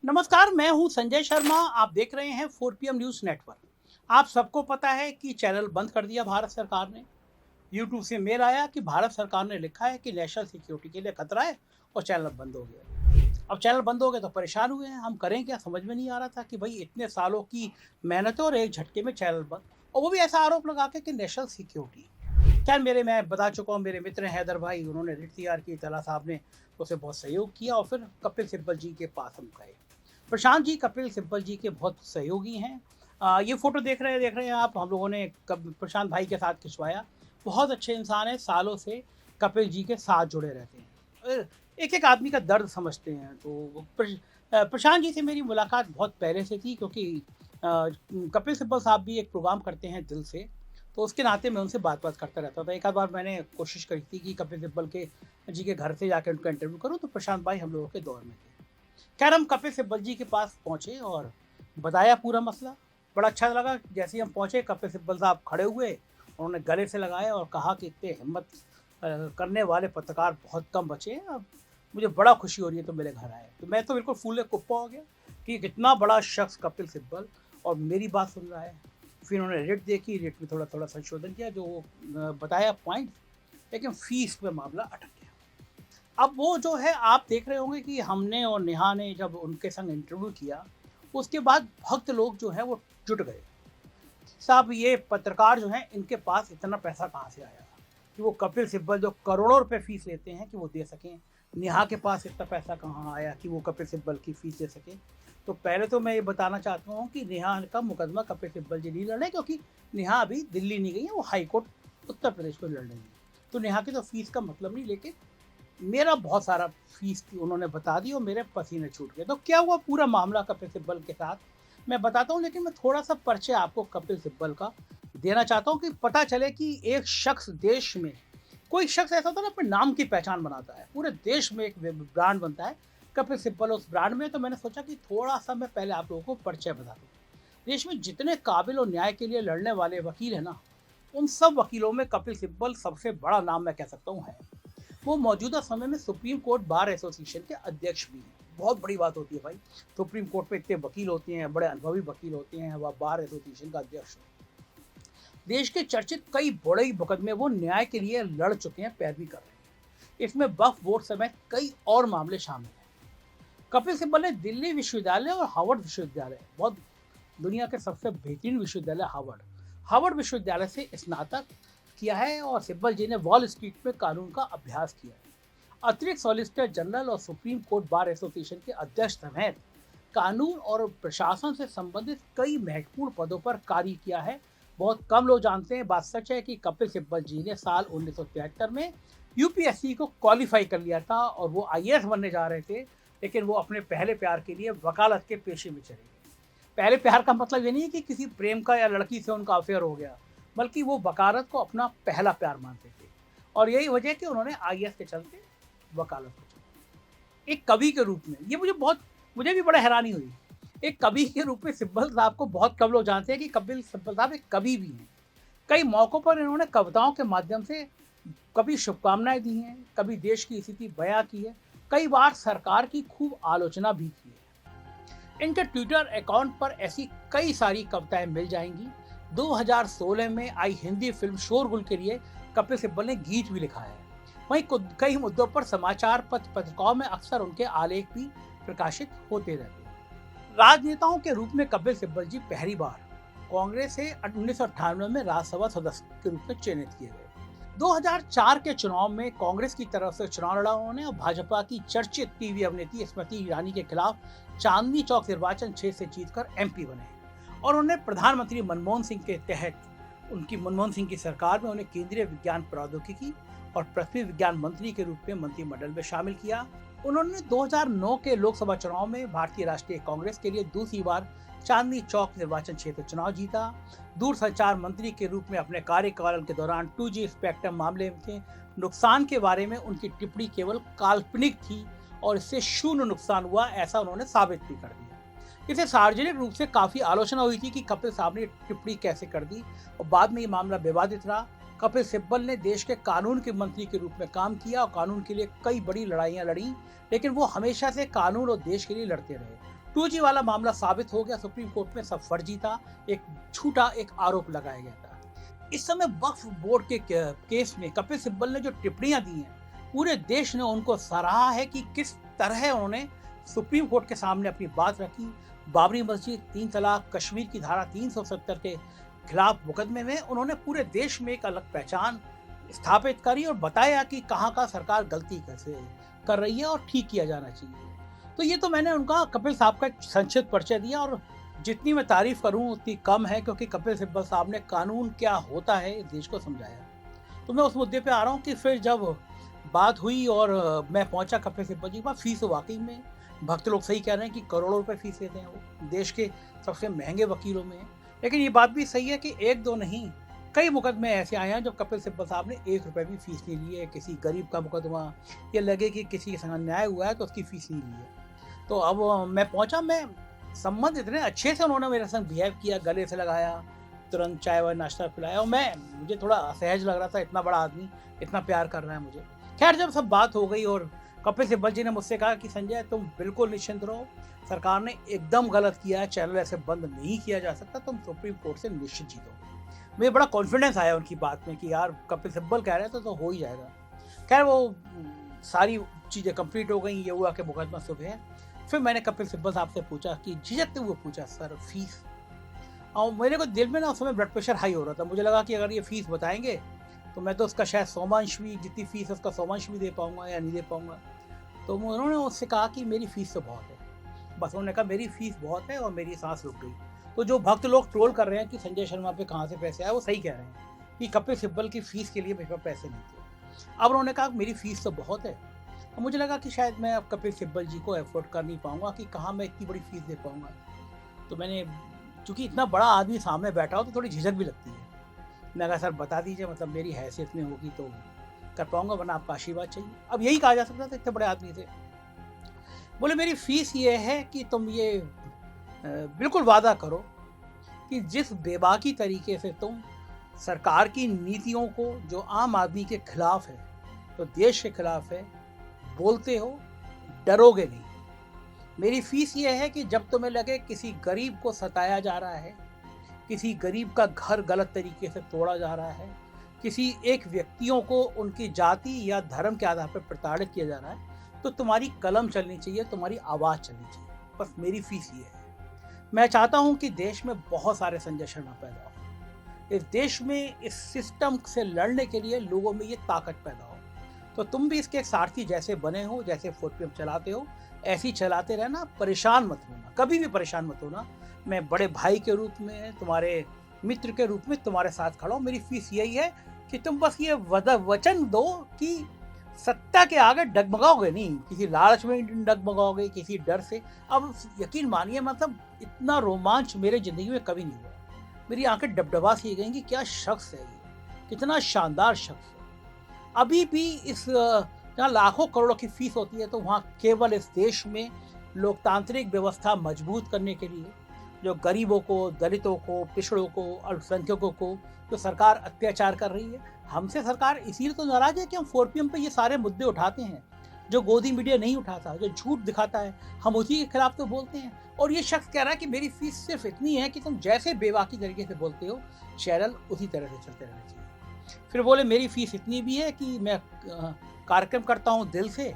नमस्कार, मैं हूं संजय शर्मा। आप देख रहे हैं 4 PM न्यूज़ नेटवर्क। आप सबको पता है कि चैनल बंद कर दिया भारत सरकार ने। यूट्यूब से मेल आया कि भारत सरकार ने लिखा है कि नेशनल सिक्योरिटी के लिए खतरा है और चैनल बंद हो गया। अब चैनल बंद हो गए तो परेशान हुए हैं। हम करें क्या, समझ में नहीं आ रहा था कि भाई इतने सालों की मेहनत और एक झटके में चैनल बंद, और वो भी ऐसा आरोप लगा के कि नेशनल सिक्योरिटी। खैर, मैं बता चुका हूँ, मेरे मित्र हैं हैदर भाई, उन्होंने रिट तैयार की, तला साहब ने उसे बहुत सहयोग किया और फिर कपिल सिब्बल जी के पास हम गए। प्रशांत जी कपिल सिब्बल जी के बहुत सहयोगी हैं। ये फ़ोटो देख रहे हैं आप, हम लोगों ने कब प्रशांत भाई के साथ खिंचवाया। बहुत अच्छे इंसान हैं, सालों से कपिल जी के साथ जुड़े रहते हैं। एक-एक आदमी का दर्द समझते हैं। तो प्रशांत जी से मेरी मुलाकात बहुत पहले से थी, क्योंकि कपिल सिब्बल साहब भी एक प्रोग्राम करते हैं दिल से, तो उसके नाते मैं उनसे बात-वात करता रहता था। एक आध बार मैंने कोशिश करी थी कि कपिल सिब्बल जी के घर से जाके उनका इंटरव्यू करूँ, तो प्रशांत भाई हम लोगों के दौर में थे। खैर, हम कपिल सिब्बल जी के पास पहुँचे और बताया पूरा मसला। बड़ा अच्छा लगा, जैसे ही हम पहुँचे कपिल सिब्बल साहब खड़े हुए, उन्होंने गले से लगाया और कहा कि इतने हिम्मत करने वाले पत्रकार बहुत कम बचे हैं। अब मुझे बड़ा खुशी हो रही है तुम मेरे घर आए। तो मैं तो बिल्कुल फूले कुप्पा हो गया कि कितना बड़ा शख्स कपिल सिब्बल और मेरी बात सुन रहा है। फिर उन्होंने रिट देखी, रिट में थोड़ा-थोड़ा संशोधन किया, जो बताया पॉइंट, लेकिन फ़ीस पे मामला अटक गया। अब वो जो है, आप देख रहे होंगे कि हमने और नेहा ने जब उनके संग इंटरव्यू किया, उसके बाद भक्त लोग जो हैं वो जुट गए। साहब, ये पत्रकार जो हैं, इनके पास इतना पैसा कहाँ से आया कि वो कपिल सिब्बल जो करोड़ों रुपए फ़ीस लेते हैं कि वो दे सकें। नेहा के पास इतना पैसा कहाँ आया कि वो कपिल सिब्बल की फ़ीस दे सकें। तो पहले तो मैं ये बताना चाहता हूँ कि नेहा का मुकदमा कपिल सिब्बल जी नहीं लड़े, क्योंकि नेहा अभी दिल्ली नहीं गई है, वो हाई कोर्ट उत्तर प्रदेश में लड़ रही है। तो नेहा की तो फ़ीस का मतलब नहीं, लेकिन मेरा बहुत सारा फ़ीस थी, उन्होंने बता दी और मेरे पसीने छूट गए। तो क्या हुआ पूरा मामला कपिल सिब्बल के साथ, मैं बताता हूँ, लेकिन मैं थोड़ा-सा परिचय आपको कपिल सिब्बल का देना चाहता हूँ कि पता चले कि एक शख्स देश में, कोई शख्स ऐसा होता है ना, अपने नाम की पहचान बनाता है, पूरे देश में एक ब्रांड बनता है। कपिल सिब्बल उस ब्रांड में। तो मैंने सोचा कि थोड़ा-सा मैं पहले आप लोगों को परिचय बता दूँ। देश में जितने काबिल और न्याय के लिए लड़ने वाले वकील हैं ना, उन सब वकीलों में कपिल सिब्बल सबसे बड़ा नाम मैं कह सकता हूँ है। वो मौजूदा समय में सुप्रीम कोर्ट बार एसोसिएशन के अध्यक्ष भी हैं। बहुत बड़ी बात होती है भाई, सुप्रीम कोर्ट में इतने वकील होते हैं, बड़े अनुभवी वकील होते हैं, वह बार एसोसिएशन का अध्यक्ष है। देश के चर्चित कई बड़े मुकदमे वो न्याय के लिए लड़ चुके हैं, पैरवी कर रहे हैं। इसमें वक्फ बोर्ड समेत कई और मामले शामिल हैं। कपिल सिब्बल ने दिल्ली विश्वविद्यालय और हार्वर्ड विश्वविद्यालय, बहुत दुनिया के सबसे बेहतरीन विश्वविद्यालय हार्वर्ड विश्वविद्यालय से स्नातक किया है, और सिब्बल जी ने वॉल स्ट्रीट में कानून का अभ्यास किया है। अतिरिक्त सॉलिसिटर जनरल और सुप्रीम कोर्ट बार एसोसिएशन के अध्यक्ष समेत कानून और प्रशासन से संबंधित कई महत्वपूर्ण पदों पर कार्य किया है। बहुत कम लोग जानते हैं, बात सच है कि कपिल सिब्बल जी ने साल 1973 में यूपीएससी को क्वालिफाई कर लिया था और वो आईएएस बनने जा रहे थे, लेकिन वो अपने पहले प्यार के लिए वकालत के पेशे में चले गए। पहले प्यार का मतलब ये नहीं है कि किसी प्रेम का या लड़की से उनका अफेयर हो गया, बल्कि वो वकालत को अपना पहला प्यार मानते थे, और यही वजह है कि उन्होंने आईएएस के चलते वकालत को चुना। एक कवि के रूप में ये मुझे भी बड़ा हैरानी हुई। एक कवि के रूप में सिब्बल साहब को बहुत कम लोग जानते हैं कि कपिल सिब्बल साहब एक कवि भी हैं। कई मौक़ों पर इन्होंने कविताओं के माध्यम से कभी शुभकामनाएँ दी हैं, कभी देश की स्थिति बयाँ की है, कई बार सरकार की खूब आलोचना भी की है। इनके ट्विटर अकाउंट पर ऐसी कई सारी कविताएँ मिल जाएँगी। 2016 में आई हिंदी फिल्म शोरगुल के लिए कपिल सिब्बल ने गीत भी लिखा है। वहीं कई मुद्दों पर समाचार पत्रिकाओं में अक्सर उनके आलेख भी प्रकाशित होते रहते हैं। राजनेताओं के रूप में कपिल सिब्बल जी पहली बार कांग्रेस से 1998 में राज्यसभा सदस्य के रूप में चयनित किए गए। 2004 के चुनाव में कांग्रेस की तरफ से चुनाव लड़ा उन्होंने, और भाजपा की चर्चित टीवी अभिनेत्री स्मृति ईरानी के खिलाफ चांदनी चौक निर्वाचन क्षेत्र से जीतकर एमपी बने, और उन्हें प्रधानमंत्री मनमोहन सिंह के तहत मनमोहन सिंह की सरकार में उन्हें केंद्रीय विज्ञान प्रौद्योगिकी और पृथ्वी विज्ञान मंत्री के रूप में मंत्रिमंडल में शामिल किया। उन्होंने 2009 के लोकसभा चुनाव में भारतीय राष्ट्रीय कांग्रेस के लिए दूसरी बार चांदनी चौक निर्वाचन क्षेत्र चुनाव जीता। दूरसंचार मंत्री के रूप में अपने कार्यकाल के दौरान 2G स्पेक्ट्रम मामले के नुकसान के बारे में उनकी टिप्पणी केवल काल्पनिक थी और इससे शून्य नुकसान हुआ, ऐसा उन्होंने साबित भी कर दिया। इसे सार्वजनिक रूप से काफी आलोचना हुई थी कि कपिल साहब ने टिप्पणी कैसे कर दी, और बाद में ये मामला विवादित रहा। कपिल सिब्बल ने देश के कानून के मंत्री के रूप में काम किया और कानून के लिए कई बड़ी लड़ाइयां लड़ी, लेकिन वो हमेशा से कानून और देश के लिए लड़ते रहे। 2G वाला मामला साबित हो गया, सुप्रीम कोर्ट में सब फर्जी था, एक झूठा एक आरोप लगाया गया था। इस समय वक्फ बोर्ड के केस में कपिल सिब्बल ने जो टिप्पणियां दी हैं, पूरे देश ने उनको सराहा है कि किस तरह उन्होंने सुप्रीम कोर्ट के सामने अपनी बात रखी। बाबरी मस्जिद, 3 तलाक, कश्मीर की धारा 370 के खिलाफ मुकदमे में उन्होंने पूरे देश में एक अलग पहचान स्थापित करी और बताया कि कहाँ का सरकार गलती कैसे कर रही है और ठीक किया जाना चाहिए। तो ये तो मैंने उनका कपिल साहब का एक संक्षिप्त परिचय दिया, और जितनी मैं तारीफ करूं उतनी कम है, क्योंकि कपिल सिब्बल साहब ने कानून क्या होता है इस देश को समझाया। तो मैं उस मुद्दे पे आ रहा हूं कि फिर जब बात हुई और मैं पहुंचा कपिल सिब्बल जी के पास, फीस वाकई में भक्त लोग सही कह रहे हैं कि करोड़ों रुपए फीस लेते हैं, वो देश के सबसे महंगे वकीलों में है। लेकिन ये बात भी सही है कि एक दो नहीं, कई मुकदमे ऐसे आए हैं जो कपिल सिब्बल साहब ने 1 रुपए भी फीस नहीं ली है। किसी गरीब का मुकदमा, ये लगे कि किसी के संग अन्याय हुआ है तो उसकी फीस नहीं ली है। तो अब मैं पहुंचा, मैं संबंध इतने अच्छे से उन्होंने मेरे संग बिहेव किया, गले से लगाया, तुरंत चाय वाय नाश्ता पिलाया, और मुझे थोड़ा असहज लग रहा था, इतना बड़ा आदमी इतना प्यार कर रहा है मुझे। खैर, जब सब बात हो गई और कपिल सिब्बल जी ने मुझसे कहा कि संजय तुम बिल्कुल निश्चिंत रहो, सरकार ने एकदम गलत किया है, चैनल ऐसे बंद नहीं किया जा सकता, तुम सुप्रीम कोर्ट से निश्चित जीतो। मुझे बड़ा कॉन्फिडेंस आया उनकी बात में कि यार कपिल सिब्बल कह रहे हैं तो हो ही जाएगा। खैर, वो सारी चीज़ें कंप्लीट हो गई, ये हुआ कि मुकदमा सुबह है। फिर मैंने कपिल सिब्बल साहब से पूछा कि झिझकते हुए पूछा, सर फीस? और मेरे को दिल में ना उस समय ब्लड प्रेशर हाई हो रहा था, मुझे लगा कि अगर ये फीस बताएंगे तो मैं तो उसका शायद 100 भी, जितनी फीस है उसका 100 भी दे पाऊंगा या नहीं दे पाऊंगा। तो उन्होंने उससे कहा कि मेरी फीस तो बहुत है, बस उन्होंने कहा मेरी फीस बहुत है, और मेरी सांस रुक गई। तो जो भक्त लोग ट्रोल कर रहे हैं कि संजय शर्मा पे कहाँ से पैसे आए, वो सही कह रहे हैं कि कपिल सिब्बल की फीस के लिए मेरे पास पैसे नहीं थे। अब उन्होंने कहा मेरी फीस तो बहुत है, और मुझे लगा कि शायद मैं अब कपिल सिब्बल जी को एफोर्ड कर नहीं पाऊंगा, कि कहाँ मैं इतनी बड़ी फीस दे पाऊंगा। तो मैंने, चूंकि इतना बड़ा आदमी सामने बैठा हो तो थोड़ी झिझक भी लगती है। मैं कहा सर बता दीजिए, मतलब मेरी हैसियत में होगी तो कर पाऊंगा, वरना आपका आशीर्वाद चाहिए। अब यही कहा जा सकता था, इतने बड़े आदमी थे। बोले मेरी फीस ये है कि तुम ये बिल्कुल वादा करो कि जिस बेबाकी तरीके से तुम सरकार की नीतियों को, जो आम आदमी के खिलाफ है, तो देश के खिलाफ है, बोलते हो, डरोगे नहीं। मेरी फीस ये है कि जब तुम्हें लगे किसी गरीब को सताया जा रहा है, किसी गरीब का घर गलत तरीके से तोड़ा जा रहा है, किसी एक व्यक्तियों को उनकी जाति या धर्म के आधार पर प्रताड़ित किया जा रहा है, तो तुम्हारी कलम चलनी चाहिए, तुम्हारी आवाज़ चलनी चाहिए। बस मेरी फीस ये है। मैं चाहता हूँ कि देश में बहुत सारे संजय शर्मा पैदा हो, इस देश में इस सिस्टम से लड़ने के लिए लोगों में ये ताकत पैदा हो। तो तुम भी इसके सारथी जैसे बने हो, जैसे 4PM चलाते हो, ऐसे ही चलाते रहना, परेशान मत होना, कभी भी परेशान मत होना। मैं बड़े भाई के रूप में, तुम्हारे मित्र के रूप में तुम्हारे साथ खड़ा हूँ। मेरी फीस यही है कि तुम बस ये वचन दो कि सत्ता के आगे डगमगाओगे नहीं, किसी लालच में डगमगाओगे, किसी डर से। अब यकीन मानिए, मतलब इतना रोमांच मेरे जिंदगी में कभी नहीं हुआ। मेरी आंखें डबडबा सी गई कि क्या शख्स है ये, कितना शानदार शख्स है। अभी भी इस जहाँ लाखों करोड़ों की फीस होती है, तो वहाँ केवल इस देश में लोकतांत्रिक व्यवस्था मजबूत करने के लिए, जो गरीबों को, दलितों को, पिछड़ों को, अल्पसंख्यकों को जो सरकार अत्याचार कर रही है, हमसे सरकार इसीलिए तो नाराज है कि हम 4PM पे ये सारे मुद्दे उठाते हैं, जो गोदी मीडिया नहीं उठाता, जो झूठ दिखाता है, हम उसी के खिलाफ तो बोलते हैं। और ये शख्स कह रहा है कि मेरी फीस सिर्फ इतनी है कि तुम जैसे बेबाकी तरीके से बोलते हो, चैनल उसी तरह से चलते रहना चाहिए। फिर बोले मेरी फीस इतनी भी है कि मैं कार्यक्रम करता हूँ दिल से,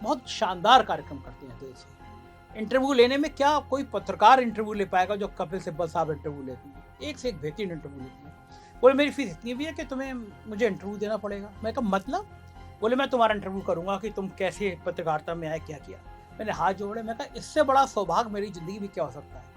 बहुत शानदार कार्यक्रम करते हैं दिल से। इंटरव्यू लेने में क्या कोई पत्रकार इंटरव्यू ले पाएगा जो कपिल सिब्बल साहब इंटरव्यू लेती है, एक से एक बेहतरीन इंटरव्यू लेती है। बोले मेरी फीस इतनी भी है कि तुम्हें मुझे इंटरव्यू देना पड़ेगा। मैं कहा मतलब? बोले मैं तुम्हारा इंटरव्यू करूंगा कि तुम कैसे पत्रकारिता में आए, क्या किया। मैंने हाथ जोड़े, मैं कहा इससे बड़ा सौभाग्य मेरी ज़िंदगी में क्या हो सकता है।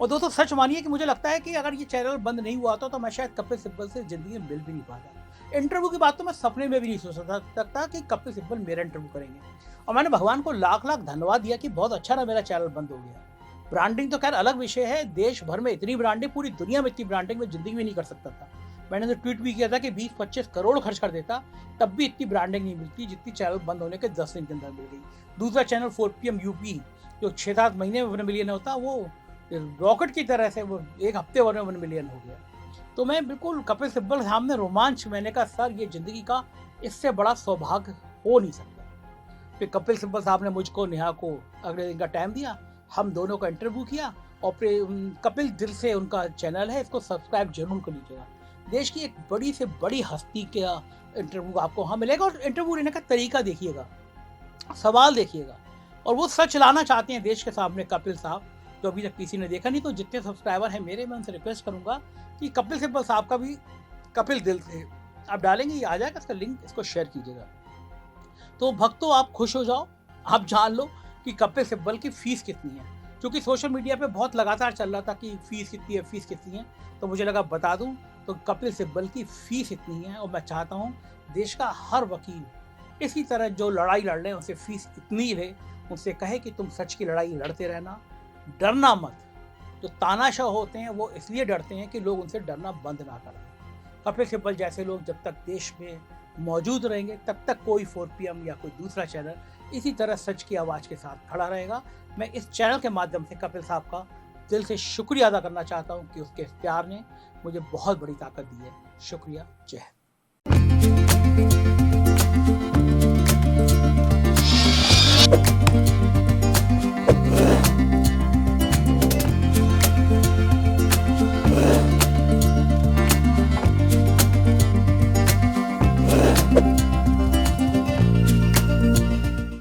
और दोस्तों सच मानिए कि मुझे लगता है कि अगर ये चैनल बंद नहीं हुआ था तो मैं शायद कपिल सिब्बल से ज़िंदगी में मिल भी नहीं पाता। इंटरव्यू की बात तो मैं सपने में भी नहीं सोच सकता कि कपिल सिब्बल मेरा इंटरव्यू करेंगे। और मैंने भगवान को लाख लाख धन्यवाद दिया कि बहुत अच्छा ना मेरा चैनल बंद हो गया। ब्रांडिंग तो खैर अलग विषय है, देश भर में इतनी ब्रांडिंग, पूरी दुनिया में इतनी ब्रांडिंग में ज़िंदगी में नहीं कर सकता था। मैंने तो ट्वीट भी किया था कि 20-25 करोड़ खर्च कर देता, तब भी इतनी ब्रांडिंग नहीं मिलती जितनी चैनल बंद होने के 10 दिन के अंदर मिल गई। दूसरा चैनल 4PM UP जो 6-7 महीने में 1 मिलियन होता, वो रॉकेट की तरह से वो 1 हफ्ते भर में 1 मिलियन हो गया। तो मैं बिल्कुल कपिल सिब्बल सामने रोमांच, मैंने कहा सर ये ज़िंदगी का इससे बड़ा सौभाग्य हो नहीं सकता। फिर कपिल सिब्बल साहब ने मुझको, नेहा को अगले दिन का टाइम दिया। हम दोनों का इंटरव्यू किया और कपिल दिल से उनका चैनल है, इसको सब्सक्राइब जरूर कर लीजिएगा। देश की एक बड़ी से बड़ी हस्ती का इंटरव्यू आपको वहाँ मिलेगा और इंटरव्यू लेने का तरीका देखिएगा, सवाल देखिएगा, और वो सच लाना चाहते हैं देश के सामने कपिल साहब, जो अभी तक किसी ने देखा नहीं। तो जितने सब्सक्राइबर हैं मेरे, मैं उनसे रिक्वेस्ट करूंगा कि कपिल सिब्बल साहब का भी कपिल दिल से आप डालेंगे, ये आ जाएगा इसका लिंक, इसको शेयर कीजिएगा। तो भक्तों आप खुश हो जाओ, आप जान लो कि कपिल सिब्बल की फीस कितनी है, क्योंकि सोशल मीडिया पे बहुत लगातार चल रहा था कि फीस कितनी है, फीस कितनी है, तो मुझे लगा बता दूं। तो कपिल सिब्बल की फीस इतनी है, और मैं चाहता हूं देश का हर वकील इसी तरह जो लड़ाई लड़ रहे हैं उनसे फीस इतनी रहे, उनसे कहे कि तुम सच की लड़ाई लड़ते रहना, डरना मत। जो तानाशाह होते हैं वो इसलिए डरते हैं कि लोग उनसे डरना बंद ना कर दें। कपिल सिब्बल जैसे लोग जब तक देश में मौजूद रहेंगे तब तक कोई 4PM या कोई दूसरा चैनल इसी तरह सच की आवाज़ के साथ खड़ा रहेगा। मैं इस चैनल के माध्यम से कपिल साहब का दिल से शुक्रिया अदा करना चाहता हूं कि उसके प्यार ने मुझे बहुत बड़ी ताकत दी है। शुक्रिया, जय हिंद।